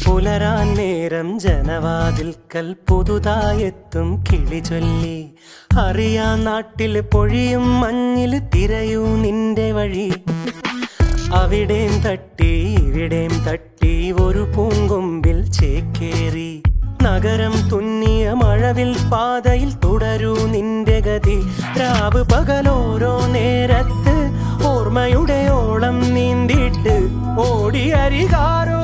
പുലരാൻ നേരം ജനവാതിൽക്കൽ പുതുതായെത്തും കിളി ചൊല്ലി. അറിയാൻ നാട്ടിൽ പൊഴിയും മഞ്ഞിൽ തിരയൂ നിന്റെ വഴി. അവിടേം തട്ടി ഇവിടേം തട്ടി ഒരു പൂങ്കൊമ്പിൽ ചേക്കേറി. നഗരം തുന്നിയ മഴവിൽ പാതയിൽ തുടരൂ നിന്റെ ഗതി. രാവ് പകലോരോ നേരത്ത് ഓർമ്മയുടെ ഓളം നീന്തിട്ട് ഓടിയരികാരോ